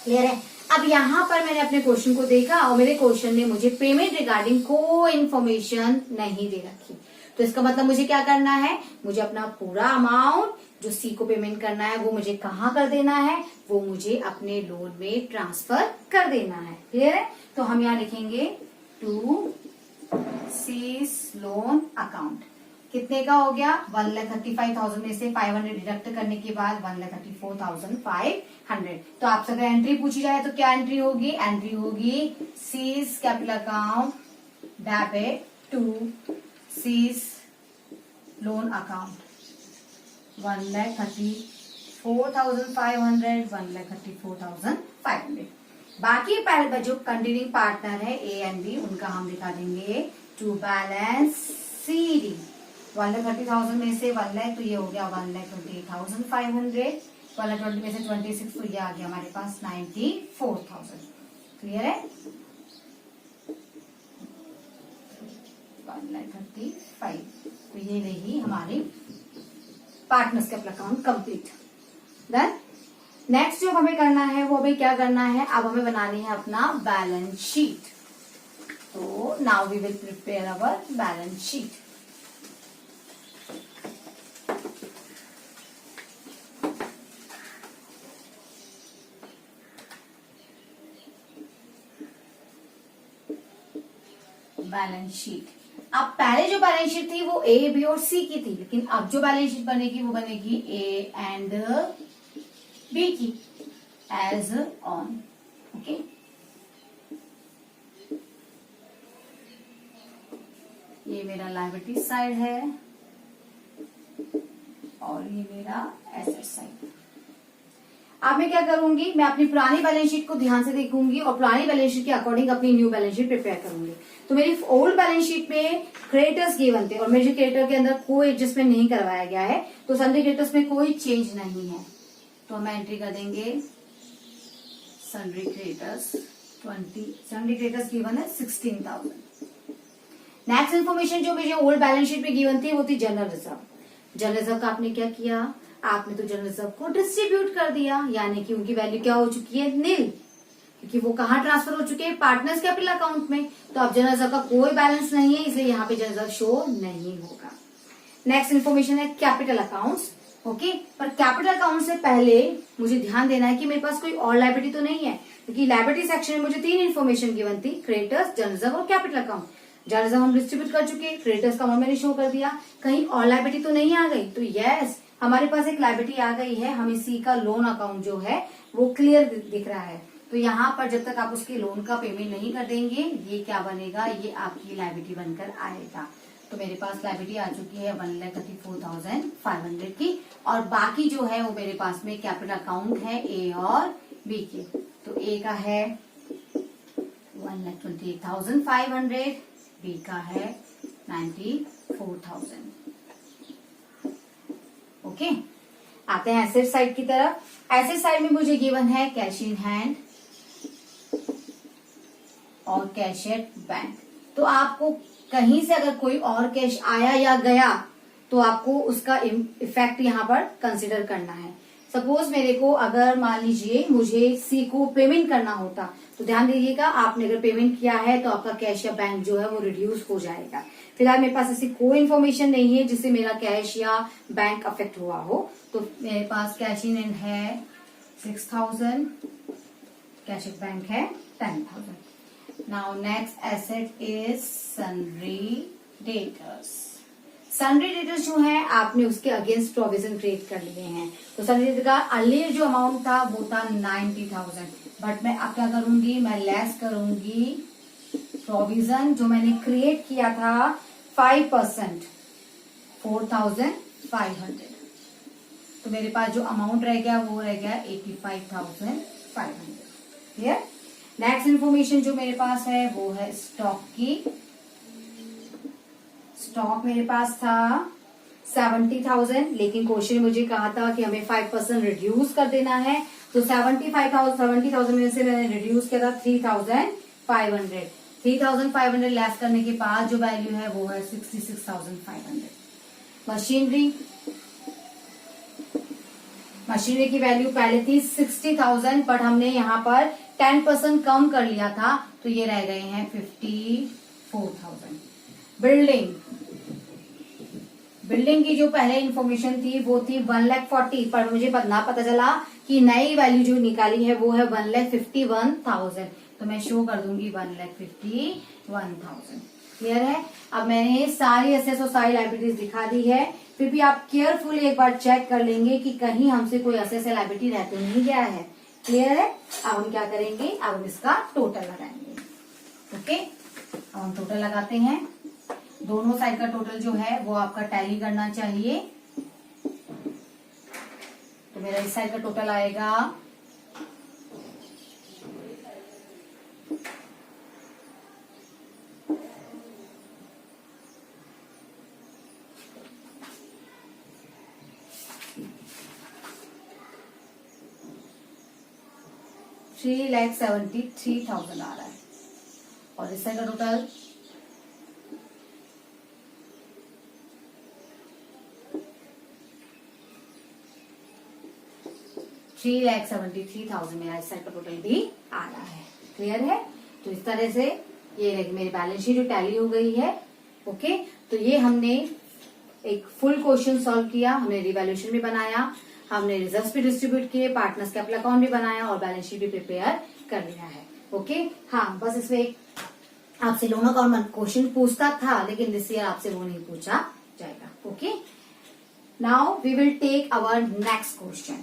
क्लियर है? अब यहाँ पर मैंने अपने क्वेश्चन को देखा और मेरे क्वेश्चन ने मुझे पेमेंट रिगार्डिंग कोई इन्फॉर्मेशन नहीं दे रखी, तो इसका मतलब मुझे क्या करना है? मुझे अपना पूरा अमाउंट जो सी को पेमेंट करना है वो मुझे कहाँ कर देना है? वो मुझे अपने लोन में ट्रांसफर कर देना है। क्लियर है? तो हम यहाँ लिखेंगे टू सीज लोन अकाउंट। कितने का हो गया? 1,35,000 में से 500 डिडक्ट करने के बाद 1,34,500। तो आपसे अगर एंट्री पूछी जाए तो क्या एंट्री होगी? एंट्री होगी C's capital account debit to C's loan account 1,34,500, 1,34,500। बाकी जो कंटिन्यूइंग पार्टनर है ए एंड बी उनका हम दिखा देंगे टू बैलेंस सी डी। 1,30,000 में से 1 लाख तो ये हो गया 1,28,500, 1,20,000 में से 26 तो ये आ गया हमारे पास 94,000। क्लियर है? 1,35,000 तो ये रही हमारी partners capital account complete. Then next जो हमें करना है वो हमें क्या करना है? अब हमें बनानी है अपना बैलेंस शीट। तो now we will prepare our balance sheet. Balance sheet. अब पहले जो बैलेंस शीट थी वो ए, बी और सी की थी, लेकिन अब जो बैलेंस शीट बनेगी वो बनेगी ए एंड बी की एज ऑन। ओके, ये मेरा लायबिलिटी साइड है और ये मेरा एसेट साइड। अब मैं क्या करूंगी, मैं अपनी पुरानी बैलेंस शीट को ध्यान से देखूंगी और पुरानी बैलेंस शीट के अकॉर्डिंग अपनी न्यू बैलेंस शीट प्रिपेयर करूंगी। तो मेरी ओल्ड बैलेंस शीट में क्रेडिटर्स गिवन थे और मेरे क्रेडिटर के अंदर कोई एडजस्टमेंट नहीं करवाया गया है, तो सन्ड्री क्रेडिटर्स में कोई चेंज नहीं है। तो हम एंट्री कर देंगे sundry creditors 20, sundry creditors given है 16,000। नेक्स्ट इन्फॉर्मेशन जो मुझे ओल्ड बैलेंस शीट में गिवन थी वो थी जनरल रिजर्व। जनरल रिजर्व का आपने क्या किया, आपने तो जनरल रिजर्व को डिस्ट्रीब्यूट कर दिया, यानी कि उनकी वैल्यू क्या हो चुकी है, नील, क्योंकि वो कहाँ ट्रांसफर हो चुके हैं, पार्टनर्स कैपिटल अकाउंट में। तो अब जनरल रिजर्व का कोई बैलेंस नहीं है, इसलिए यहाँ पे जनरल रिजर्व शो नहीं होगा। नेक्स्ट इन्फॉर्मेशन है कैपिटल अकाउंट्स। ओके, पर कैपिटल अकाउंट से पहले मुझे ध्यान देना है कि मेरे पास कोई और लायबिलिटी तो नहीं है, क्योंकि लायबिलिटी सेक्शन में मुझे 3 इन्फॉर्मेशन गिवन थी, क्रेडिटर्स, जनरल रिजर्व और कैपिटल अकाउंट। जनरल रिजर्व हम डिस्ट्रीब्यूट कर चुके, क्रेडिटर्स का अमाउंट मैंने शो कर दिया, कहीं और लायबिलिटी तो नहीं आ गई। तो यस, हमारे पास एक लायबिलिटी आ गई है, हमें सी का लोन अकाउंट जो है वो क्लियर दिख रहा है। तो यहाँ पर जब तक आप उसके लोन का पेमेंट नहीं कर देंगे, ये क्या बनेगा, ये आपकी लायबिलिटी बनकर आएगा। तो मेरे पास लायबिलिटी आ चुकी है 1,34,500 की, और बाकी जो है वो मेरे पास में कैपिटल अकाउंट है ए और बी के। तो ए का है 1,28,500, बी का है 94,000। ओके, आते हैं एसेट साइड की तरफ। एसेट साइड में मुझे गिवन है कैश इन हैंड और कैश एट बैंक। तो आपको कहीं से अगर कोई और कैश आया या गया तो आपको उसका इफेक्ट यहाँ पर कंसिडर करना है। सपोज मेरे को, अगर मान लीजिए मुझे सी को पेमेंट करना होता, तो ध्यान दीजिएगा, आपने अगर पेमेंट किया है तो आपका कैश या बैंक जो है वो रिड्यूस हो जाएगा। फिलहाल मेरे पास ऐसी कोई इन्फॉर्मेशन नहीं है जिससे मेरा कैश या बैंक अफेक्ट हुआ हो। तो मेरे पास कैश इन हैंड है 6,000, कैश एट बैंक है 10,000। Now next asset is sundry debtors. Sundry debtors जो है आपने उसके अगेंस्ट प्रोविजन क्रिएट कर लिए हैं। तो सन्ड्री डेटर का अर्लियर जो अमाउंट था वो था 90,000, बट मैं अब क्या करूंगी, मैं लेस करूंगी प्रोविजन जो मैंने क्रिएट किया था 5%, 4,500। तो मेरे पास जो अमाउंट रह गया वो रह गया 85,500। क्लियर। नेक्स्ट इन्फॉर्मेशन जो मेरे पास है वो है स्टॉक की। स्टॉक मेरे पास था 70,000, लेकिन क्वेश्चन मुझे कहा था कि हमें 5% रिड्यूस कर देना है। तो 70,000 में से मैंने रिड्यूस किया था 3,500। 3,500 लेस करने के बाद जो वैल्यू है वो है 66,500। मशीनरी की वैल्यू पहले थी 60,000, बट हमने यहाँ पर 10% कम कर लिया था, तो ये रह गए हैं 54,000। बिल्डिंग की जो पहले इन्फॉर्मेशन थी वो थी 1,40,000, पर मुझे ना पता चला कि नई वैल्यू जो निकाली है वो है 1,51,000। तो मैं शो कर दूंगी 1,51,000। क्लियर है। अब मैंने सारी एसेट्स और सारी लायबिलिटीज दिखा दी है, फिर भी आप केयरफुली एक बार चेक कर लेंगे कि कहीं हमसे कोई एसेट्स या लायबिलिटी रह तो नहीं गया है। क्लियर है। अब हम क्या करेंगे, अब हम इसका टोटल लगाएंगे। ओके, अब हम टोटल लगाते हैं। दोनों साइड का टोटल जो है वो आपका टैली करना चाहिए। तो मेरा इस साइड का टोटल आएगा 3,73,000 आ रहा है, और इस साइड का टोटल 3,73,000 मेरा इस साइड का टोटल भी आ रहा है। क्लियर है। तो इस तरह से ये मेरी बैलेंस शीट जो टैली हो गई है। ओके, तो ये हमने एक फुल क्वेश्चन सॉल्व किया, हमने रिवैल्यूएशन भी बनाया, हमने रिजर्व्स भी डिस्ट्रीब्यूट किए, पार्टनर्स कैपिटल अकाउंट भी बनाया और बैलेंस शीट भी प्रिपेयर कर लिया है। ओके, हाँ, बस इसमें एक आपसे लोन अकाउंट क्वेश्चन पूछता था, लेकिन दिस ईयर आपसे वो नहीं पूछा जाएगा। Okay, now we will take our next question.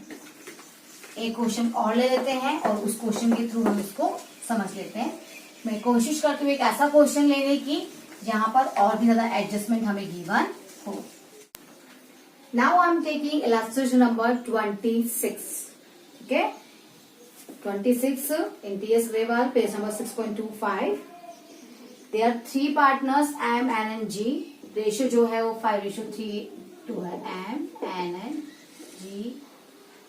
एक क्वेश्चन और ले लेते हैं और उस क्वेश्चन के थ्रू हम इसको समझ लेते हैं। मैं कोशिश करती हूँ एक ऐसा क्वेश्चन लेने की जहां पर और भी ज्यादा एडजस्टमेंट हमें गिवन हो। Now I am taking illustration number 26। ठीक है, 26 in TS Grewal, page number 6.25. There are 3 partners M, N and G. Ratio जो है वो 5:3 है। M, N and G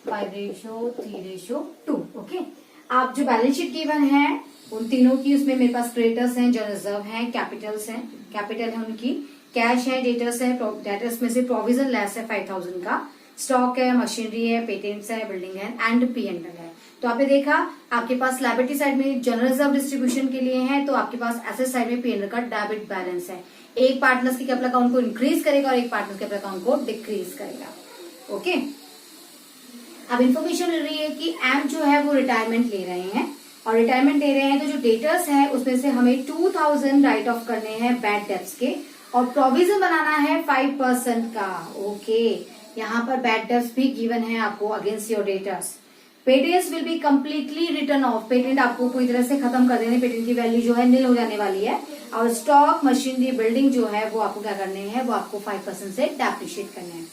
5:3:2। Okay, आप जो बैलेंस शीट गिवन है उन तीनों की, उसमें मेरे पास क्रेडिटर्स हैं, जनरल रिजर्व हैं, कैपिटल्स हैं, कैपिटल है उनकी, कैश है, डेटर्स है, डेटर्स में से प्रोविजन लेस है 5000 का, स्टॉक है, मशीनरी है, पेटेंट्स है, बिल्डिंग है एंड P&L है। तो आपने देखा आपके पास लायबिलिटी साइड में जनरल रिजर्व डिस्ट्रीब्यूशन के लिए है, तो आपके पास एसेट साइड में P&L का डेबिट बैलेंस है। एक पार्टनर्स के कैपिटल अकाउंट को इंक्रीज करेगा और एक पार्टनर के कैपिटल अकाउंट को डिक्रीज करेगा। ओके, अब इन्फॉर्मेशन मिल रही है कि एम जो है वो रिटायरमेंट ले रहे हैं, और रिटायरमेंट ले रहे हैं तो जो डेटर्स है उसमें से हमें 2000 राइट ऑफ करने हैं बैड डेब्ट्स के, और प्रोविजन बनाना है 5% का। ओके, यहाँ पर बैड डेब्ट्स भी गिवन है आपको against your debtors. Patents will be completely return of, patent आपको पूरी तरह से खत्म कर देने, पेटेंट की वैल्यू जो है नील हो जाने वाली है, और स्टॉक, मशीनरी, बिल्डिंग जो है वो आपको क्या करने हैं, वो आपको 5% से डेप्रिशिएट करने हैं।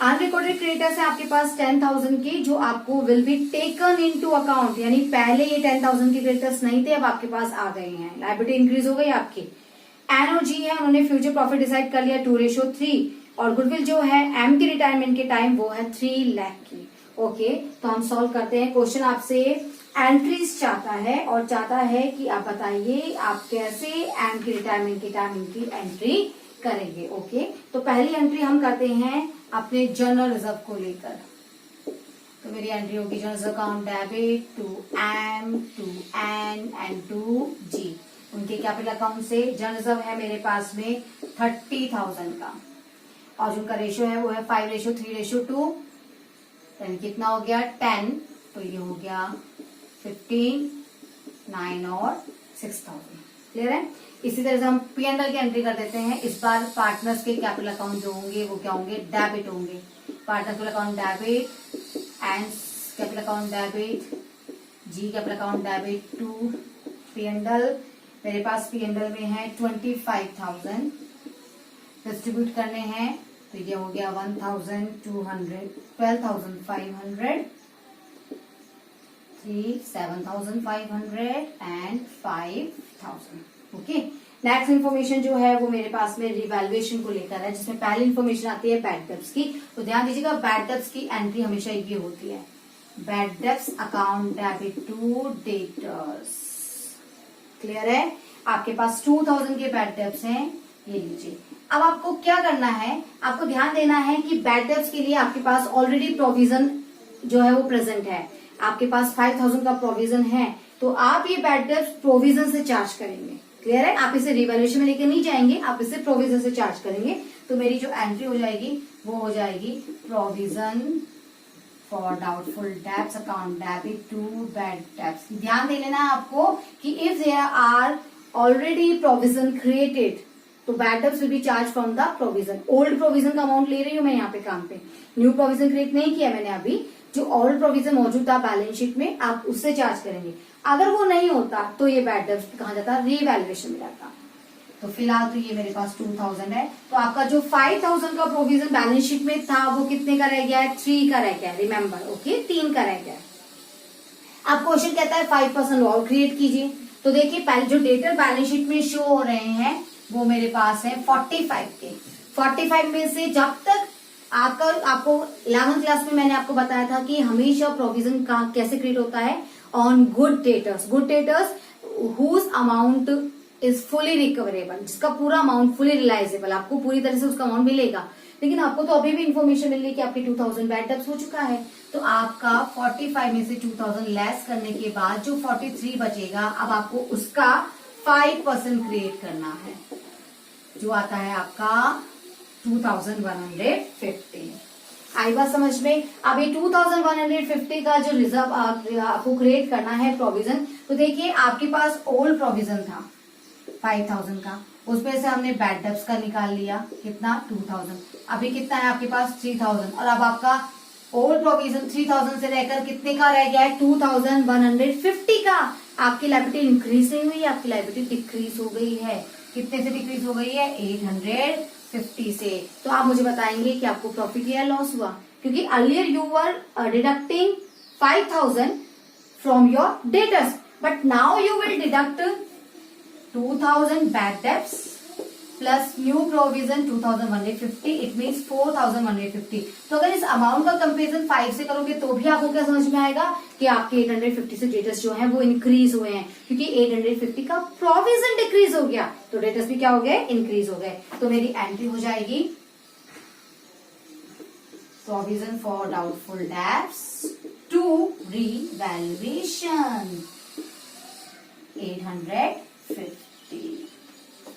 अनरिकॉर्डेड क्रेडिटर्स है आपके पास 10,000 की, जो आपको will be taken into account, यानी पहले ये 10,000 के क्रेडिटर्स नहीं थे, अब आपके पास आ गए हैं, लायबिलिटी इंक्रीज हो गई आपकी। एन और जी है, उन्होंने फ्यूचर प्रॉफिट डिसाइड कर लिया 2:3, और गुडविल जो है एम के रिटायरमेंट के टाइम वो है 3 लाख की। ओके, तो हम सॉल्व करते हैं। क्वेश्चन आपसे एंट्रीज चाहता है और चाहता है कि आप बताइए आप कैसे एम के रिटायरमेंट के टाइम इनकी एंट्री करेंगे। ओके, तो पहली एंट्री हम करते हैं अपने जनरल रिजर्व को लेकर। तो मेरी एंट्री होगी general reserve account debit to M, to N and to G. उनके कैपिटल अकाउंट से जनरल रिजर्व है मेरे पास में 30,000 का, और जो उनका रेशियो है वो है 5:3:2, यानी कितना हो गया 10, तो ये हो गया 15, 9 और 6,000। क्लियर है। इसी तरह से हम P&L की एंट्री कर देते हैं। इस बार पार्टनर्स के कैपिटल अकाउंट जो होंगे वो क्या होंगे, डेबिट होंगे। Partner capital account debit, and capital account debit, G capital account debit to P&L। मेरे पास P&L में है 25,000, डिस्ट्रीब्यूट करने हैं, तो ये हो गया 1,200, 12,500, 7,500 एंड 5,000। ओके, नेक्स्ट इन्फॉर्मेशन जो है वो मेरे पास में रिवैल्यूएशन को लेकर है, जिसमें पहली इन्फॉर्मेशन आती है बैड डेब्ट्स की। तो ध्यान दीजिएगा, बैड डेब्ट्स की एंट्री हमेशा ये होती है, bad debts account debit to debtors. Clear है। आपके पास 2,000 के बैड डेब्ट्स हैं, ये लीजिए। अब आपको क्या करना है, आपको ध्यान देना है कि बैड डेब्ट्स के लिए आपके पास ऑलरेडी प्रोविजन जो है वो प्रेजेंट है। आपके पास 5,000 का प्रोविजन है, तो आप ये बैड डेब्ट्स प्रोविजन से चार्ज करेंगे। क्लियर है। आप इसे रिवैल्यूएशन में लेके नहीं जाएंगे, आप इसे प्रोविजन से चार्ज करेंगे। तो मेरी जो एंट्री हो जाएगी वो हो जाएगी provision for doubtful debts account debit to bad debts. ध्यान दे लेना आपको कि if there are already provision created, तो bad debts will be charge from the provision. Old provision का अमाउंट ले रही हूं मैं यहाँ पे काम पे, न्यू प्रोविजन क्रिएट नहीं किया मैंने अभी। जो ओल्ड प्रोविजन मौजूद था बैलेंस शीट में, आप उससे चार्ज करेंगे। अगर वो नहीं होता तो ये बैड डेब्ट्स कहा जाता, रीवैल्यूएशन में जाता। तो फिलहाल तो ये मेरे पास 2,000 है, तो आपका जो 5,000 का प्रोविजन बैलेंस शीट में था वो कितने का रह गया है, 3 का रह गया है। रिमेम्बर, ओके, 3 का रह गया है। अब क्वेश्चन कहता है 5% और क्रिएट कीजिए। तो देखिए, पहले जो डेटर बैलेंस शीट में शो हो रहे हैं वो मेरे पास है 45 के। 45 में से जब तक आपको 11th क्लास में मैंने आपको बताया था कि हमेशा प्रोविजन का कैसे क्रिएट होता है, on good debtors whose amount is fully recoverable, जिसका पूरा अमाउंट फुली रिलाइजेबल, आपको पूरी तरह से उसका अमाउंट मिलेगा। लेकिन आपको तो अभी भी इन्फॉर्मेशन मिल रही है कि आपकी 2,000 बैड डेब्ट्स हो चुका है, तो आपका 45 में से 2,000 लेस करने के बाद जो 43 बचेगा, अब आपको उसका 5% क्रिएट करना है, जो आता है आपका 2,150। आई बात समझ में। अब ये 2,150 का जो रिजर्व आपको क्रिएट करना है प्रोविजन, तो देखिए आपके पास ओल्ड प्रोविजन था, 5000 का, उसमें से हमने बैड डेब्ट्स का निकाल लिया कितना 2000, अभी कितना है आपके पास 3000, और अब आपका ओल्ड प्रोविजन 3000 से रहकर कितने का रह गया है 2150 का। आपकी लायबिलिटी इंक्रीज नहीं हुई, आपकी लायबिलिटी डिक्रीज हो गई है। कितने से डिक्रीज हो गई है 850 से। तो आप मुझे बताएंगे कि आपको प्रॉफिट या लॉस हुआ, क्योंकि earlier you were deducting 5000 from your debtors, but now you will deduct 2000 bad debts plus new provision 2150, it means 4150। तो अगर इस अमाउंट का कंपेरिजन 5 से करोगे तो भी आपको क्या समझ में आएगा कि आपके 850 से डेटर्स जो हैं वो इंक्रीज हुए हैं, क्योंकि 850 का प्रोविजन डिक्रीज हो गया, तो डेटर्स भी क्या हो गए इंक्रीज हो गए। तो मेरी एंट्री हो जाएगी provision for doubtful debts to revaluation 850।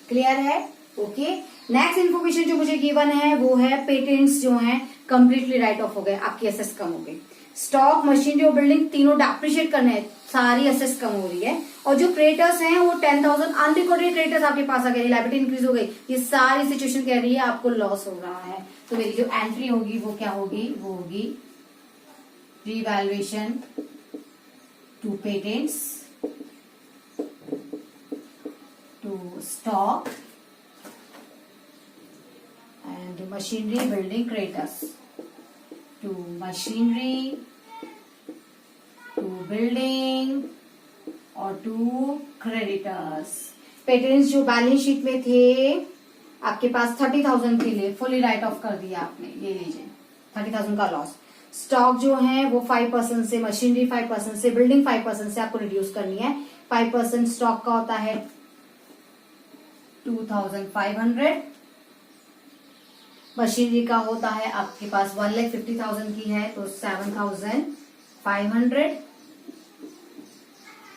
Clear है? ओके। नेक्स्ट इन्फॉर्मेशन जो मुझे गिवन है वो है पेटेंट्स जो हैं कंप्लीटली राइट ऑफ हो गए, आपकी एसेस कम हो गई। स्टॉक, मशीनरी और बिल्डिंग तीनों डेप्रिशिएट करने हैं, सारी एसेस कम हो रही है। और जो क्रेडिटर्स हैं वो 10,000 अनरिकॉर्डेड क्रेडिटर्स आपके पास आ गए, लायबिलिटी इंक्रीज हो गई। ये सारी सिचुएशन कह रही है आपको लॉस हो रहा है। तो मेरी जो एंट्री होगी वो क्या होगी, वो होगी revaluation to patents, to stock and machinery, building creditors, to machinery, to building और to creditors। पेटेंट्स जो बैलेंस शीट में थे आपके पास 30,000 के लिए फुली राइट ऑफ कर दिया आपने, ये लीजिए 30,000 का लॉस। स्टॉक जो है वो 5% से, मशीनरी 5% से, बिल्डिंग 5% से आपको रिड्यूस करनी है। 5% स्टॉक का होता है 2,500, मशीनरी का होता है आपके पास 1,50,000 की है तो 7,500,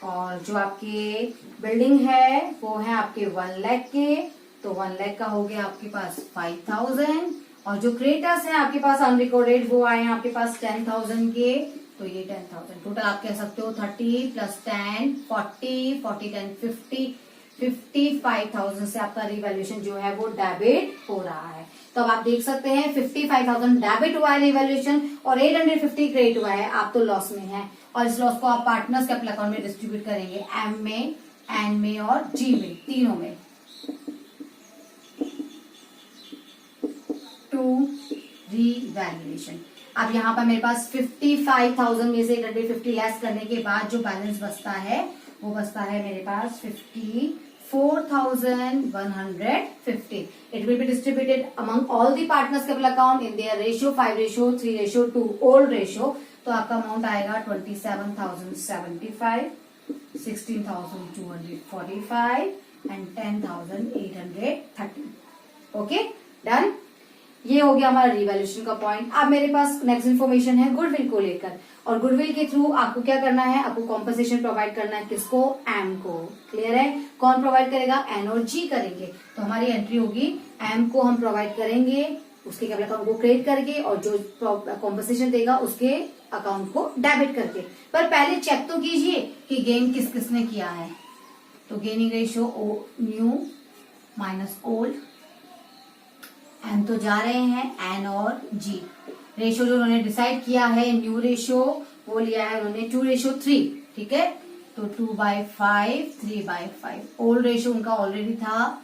और जो आपके बिल्डिंग है वो है आपके 1 लाख के, तो 1 लाख का हो गया आपके पास 5,000, और जो क्रेडिटर्स हैं आपके पास अनरिकॉर्डेड वो आए हैं आपके पास 10,000 के, तो ये 10,000 टोटल आप कह सकते हो 30 प्लस 10 40 40 10 50 55,000 से आपका रिवैल्यूएशन जो है वो डेबिट हो रहा है। तो अब आप देख सकते हैं 55,000 डेबिट हुआ है रिवैल्यूएशन और 850 क्रेडिट हुआ है, आप तो लॉस में हैं। और इस लॉस को आप पार्टनर्स कैपिटल अकाउंट में डिस्ट्रीब्यूट करेंगे, एम में, एन में और जी में, तीनों में। रिवैल्यूएशन। अब यहाँ पर मेरे पास 55,000 में से 850 लेस करने के बाद जो बैलेंस बचता है वो बचता है मेरे पास 54,150। It will be distributed among all the partners capital account in their ratio 5:3:2 old ratio। तो आपका अमाउंट आएगा 27,075, 16,245 एंड 10,830। Okay done. ये हो गया हमारा रिवैल्यूएशन का पॉइंट। अब मेरे पास नेक्स्ट इन्फॉर्मेशन है गुडविल को लेकर, और गुडविल के थ्रू आपको क्या करना है, आपको कॉम्पनसेशन प्रोवाइड करना है। किसको? एम को। क्लियर है? कौन प्रोवाइड करेगा? एन और जी करेंगे। तो हमारी एंट्री होगी एम को हम प्रोवाइड करेंगे उसके कैपिटल अकाउंट को क्रेडिट करके, और जो कॉम्पनसेशन देगा उसके अकाउंट को डेबिट करके। पर पहले चेक तो कीजिए कि गेन किस किसने किया है। तो gaining ratio new minus old, M तो जा रहे हैं एन और जी। रेशियो जो उन्होंने डिसाइड किया है न्यू रेशियो वो लिया है उन्होंने 2:3, ठीक है। तो 2/5 3/5। ओल्ड रेशियो उनका ऑलरेडी था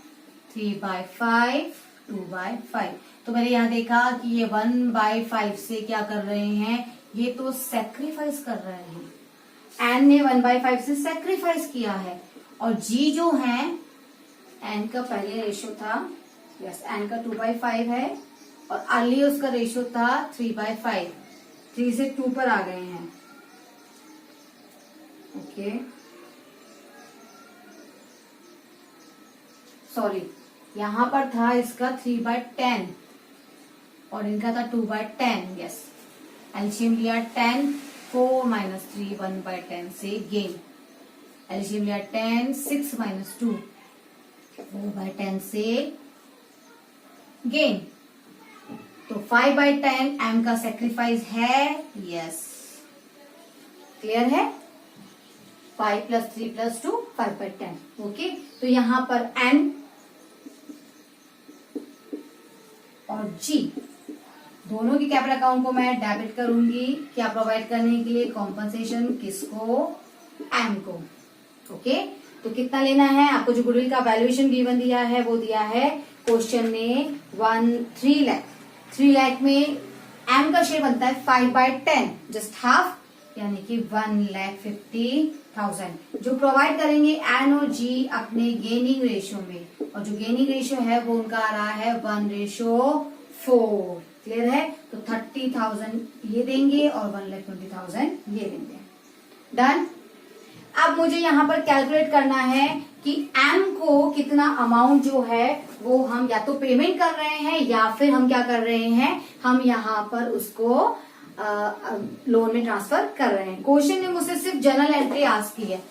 3/5 2/5। तो मैंने यहाँ देखा कि ये 1/5 से क्या कर रहे हैं, ये तो सेक्रीफाइस कर रहे हैं। एन ने 1/5 से सेक्रीफाइस किया है, और जी जो है एन का पहले रेशियो था, यस एन का 2/5 है, और अर्ली उसका रेशियो था 3/5। 3 से 2 पर आ गए हैं। ओके सॉरी, यहां पर था इसका 3/10 और इनका था 2/10। यस एलसीएम लिया 10, 4 - 3 1/10 से गेन। एलसीएम लिया 10, 6 - 2 4/10 से गेन। तो 5/10 एम का सेक्रीफाइस है। यस क्लियर है? 5 + 3 + 2 5 by 10. ओके, तो यहाँ पर एन और जी दोनों की कैपिटल अकाउंट को मैं डेबिट करूंगी। क्या प्रोवाइड करने के लिए? कॉम्पनसेशन। किसको? एम को। ओके, तो कितना लेना है आपको? जो गुडविल का वैल्यूएशन गिवन दिया है वो दिया है क्वेश्चन में 3 लाख। 3 लाख में एम का शेयर बनता है 5 by 10, जस्ट हाफ, यानी कि 1,50,000 जो प्रोवाइड करेंगे एन और जी अपने गेनिंग रेशियो में, और जो गेनिंग रेशियो है वो उनका आ रहा है 1:4। क्लियर है? तो 30,000 ये देंगे और 1,20,000 ये देंगे। डन। अब मुझे यहाँ पर कैलकुलेट करना है कि एम को कितना अमाउंट जो है वो हम या तो पेमेंट कर रहे हैं या फिर हम क्या कर रहे हैं, हम यहाँ पर उसको लोन में ट्रांसफर कर रहे हैं। क्वेश्चन ने मुझसे सिर्फ जनरल एंट्री आस्क की है,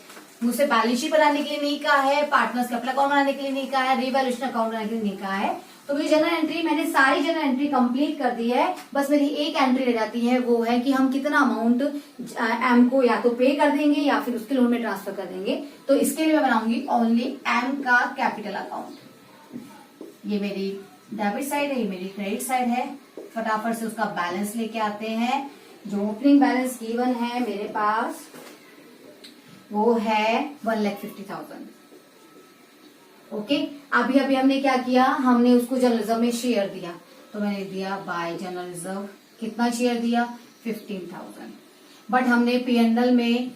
मुझसे बैलेंस शीट बनाने के लिए नहीं कहा है, पार्टनर्स कैपिटल अकाउंट बनाने के लिए नहीं कहा है, रिवैल्यूएशन अकाउंट बनाने के लिए नहीं कहा है। तो मुझे जनरल एंट्री, मैंने सारी जनरल एंट्री कंप्लीट कर दी है, बस मेरी एक एंट्री रह जाती है, वो है कि हम कितना अमाउंट एम को या तो पे कर देंगे या फिर उसके लोन में ट्रांसफर कर देंगे। तो इसके लिए मैं बनाऊंगी ओनली एम का कैपिटल अकाउंट। ये मेरी डेबिट साइड है, ये मेरी क्रेडिट साइड है। फटाफट से उसका बैलेंस लेके आते हैं। जो ओपनिंग बैलेंस गिवन है मेरे पास वो है 1,50,000। ओके, अभी हमने क्या किया, हमने उसको जनरल रिजर्व में शेयर दिया, तो मैंने दिया बाय जनरल रिजर्व। कितना शेयर दिया? 15,000। बट हमने P&L में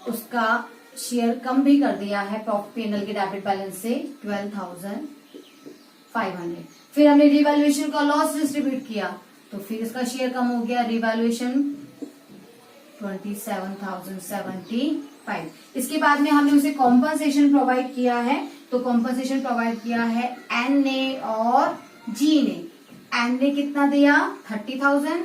उसका शेयर कम भी कर दिया है P&L के डेबिट बैलेंस से 12,500। फिर हमने रिवैल्यूएशन का लॉस डिस्ट्रीब्यूट किया, तो फिर इसका शेयर कम हो गया, रिवैल्यूएशन 27,075। इसके बाद में हमने उसे कॉम्पनसेशन प्रोवाइड किया है, तो कॉम्पनसेशन प्रोवाइड किया है एन ने और जी ने। एन ने कितना दिया? 30,000।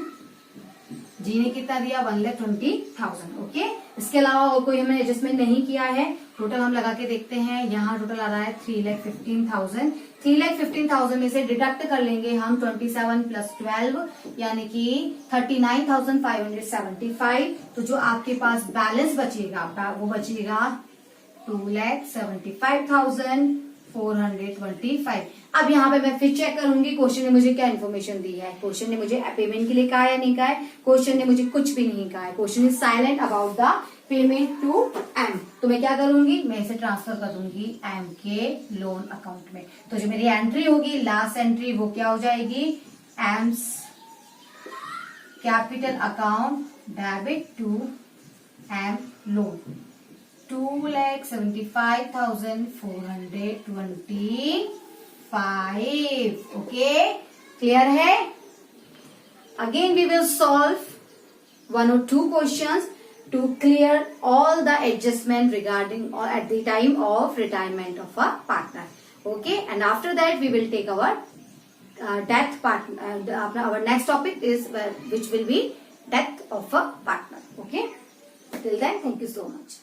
जी ने कितना दिया? 1,20,000। ओके, इसके अलावा और कोई हमने एडजस्टमेंट नहीं किया है। टोटल हम लगा के देखते हैं, यहाँ टोटल आ रहा है 3,15,000। 3,15,000 में से डिडक्ट कर लेंगे हम 27 + 12, यानी कि 39,575। तो जो आपके पास बैलेंस बचेगा वो बचेगा 2,75,425। अब यहाँ पे मैं फिर चेक करूंगी क्वेश्चन ने मुझे क्या इन्फॉर्मेशन दी है। क्वेश्चन ने मुझे पेमेंट के लिए कहा या नहीं कहा है? क्वेश्चन ने मुझे कुछ भी नहीं कहा है। Question is silent about the payment to M. तो मैं क्या करूंगी, मैं इसे ट्रांसफर कर दूंगी एम के लोन अकाउंट में। तो जो मेरी एंट्री होगी, लास्ट एंट्री, वो क्या हो जाएगी? M's capital account debit to M loan 2,75,425। Okay, clear है? Again we will solve 1 or 2 questions to clear all the adjustment regarding or at the time of retirement of a partner. Okay, and after that we will take our death partner. Our next topic is which will be death of a partner. Okay, till then, thank you so much.